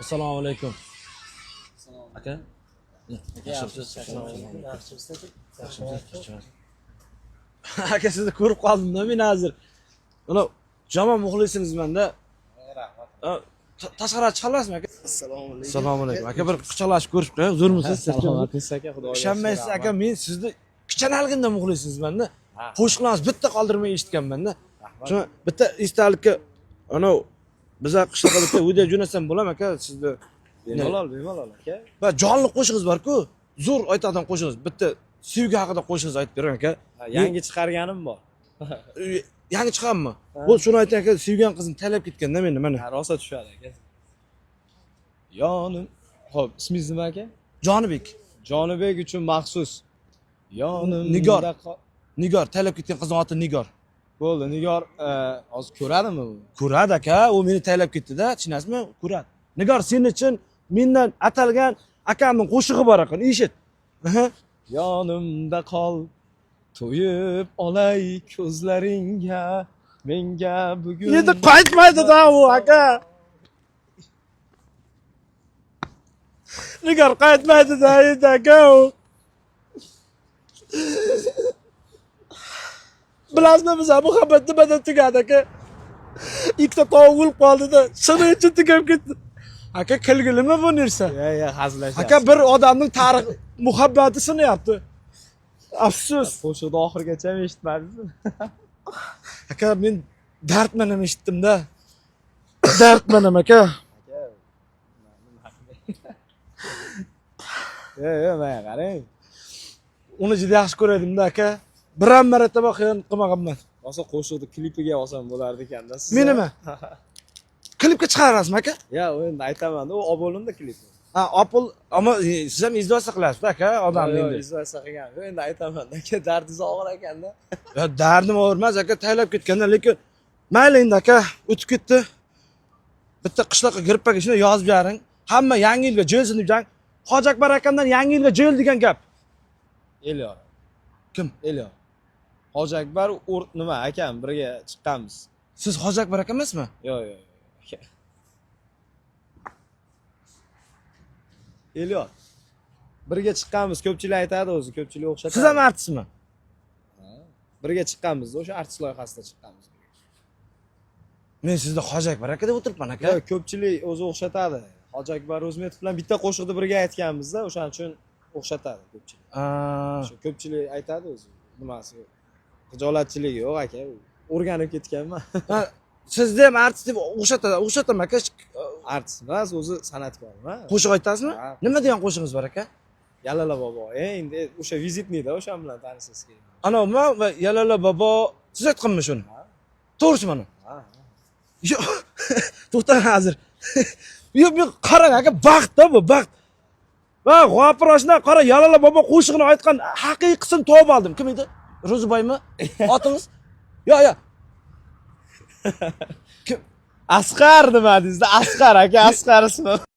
Assalomu alaykum. Aka. Aka sizni ko'rib qoldim-da men hozir. Mana joma muxlisingizman-da. Tashqariga chiqalasizmi aka? Assalomu alaykum. Aka bir quchoqlashib ko'rib qo'ying. Zo'rmisiz? Salomatmisiz aka, xudoga Ishonmaysiz aka, men sizni kichanaligimda muxlisingizman-da. Qo'shiqlaringizni bitta qoldirmay eshitganman-da. Shuni bitta esdalikka ana biza qishloqqa bitta video jo'natsam bo'ladimi aka sizni? bemalol aka. Va jonli qo'shig'ingiz bor-ku, zo'r aytadigan qo'shig'ingiz. Bitta sevgi haqida qo'shingizni aytib bering aka. Yangi chiqarganim bor. Yangi chiqammi? Bu shuni ayting aka, sevgan qizni talab ketganda meni mana. Rosa tushadi aka. Yonim. Xo'p, ismingiz nima aka? Jonibek. Jonibek uchun maxsus. Yonim. Nigor, talab ketgan qizning oti Nigor. Bo'ldi, Nigor hozir ko'radimi u? Ko'radi aka, u meni talab ketdi-da, tushunasizmi? Ko'radi. Nigor, sen uchun mendan atalgan akamning qo'shig'i bor ekan, eshit. Yonimda qol, to'yib olay ko'zlaringga, menga bugun. Endi qaytmaydi-da u aka. Nigor qaytmaydi-da endi aka u. Bilasizmi, biz muhabbat nimadan tugadi aka? Ikkita tovuq o'lib qoldi-da, shuni uchun tugab ketdi. Aka kulgilimi bu narsa? Ya, hazillashyapti. Aka bir odamning tarix muhabbati sinyapti. Afsus. Qo'shiqni oxirigacha eshitmadingizmi? Aka men dardman ham eshitdim-da. Dardman ham aka. Mana qarang. Uni juda yaxshi ko'radim-da aka. Biram marotaba xiyonat qilmaganman. Rosa qo'shiqni klipiga olsam bo'lardi ekanda siz. Menimi? Klipga chiqarasizmi aka? Ya, endi aytaman-da, u olib bo'lindi klip. Ha, Apple, ammo siz ham izdosa qilasiz aka, odamni Yo'q, endi. izlasa qilgan. Endi aytaman, aka, dardingiz og'ir ekanda. Ya dardim og'irmas aka, taylab ketganda, lekin mayli endi aka, o'tib ketdi. Bitta qishloqqa girpaga shuni yozib bering. Hamma yangi yilga jo'lsin deb jang. Hoji Akbar akamdan yangi yilga jo'l degan gap. Elyor. Kim? Elyor. Hoji Akbar nima akam birga chiqqanmiz. Siz Hoji Akbar aka emasmi? Yo'q. Elyor. Birga chiqqanmiz, ko'pchilik aytadi o'zi, ko'pchilik o'xshatadi. Siz ham artistmi? Birga chiqqanmiz, o'sha artist loyihasida chiqqanmiz. Men sizni Hoji Akbar aka deb o'tiribman aka. Yo'q, ko'pchilik o'zi o'xshatadi. Hoji Akbar O'zmetov bilan bitta qo'shiqni birga aytganmiz-da, o'shaning uchun o'xshatadi ko'pchilik. Shu ko'pchilik aytadi o'zi. Nimasi? Xijolatchiligi yo'q aka, o'rganib ketganman. Sizni ham artist deb o'xshataman aka. Artist emas, o'zi san'atkorman. Qo'shiq aytasizmi? Nima degan qo'shig'ingiz bor aka? Yalala bobo. Endi o'sha vizitniyda, o'sha bilan tanishingiz kerak. Anavmi va Yalala bobo siz aytganmi shuni? To'g'rimi mana? Yo'q. To'xtang hozir. Yo'q, men qarang aka, baxtda bu, baxt. Va G'ofir oshna qara Yalala bobo qo'shig'ini aytgan haqiqiysini topib oldim. Kim edi? Ro'ziboymi? Otingiz? Yo'q. Kim? Asqar nima dedingiz? Asqar aka, Asqar ismi.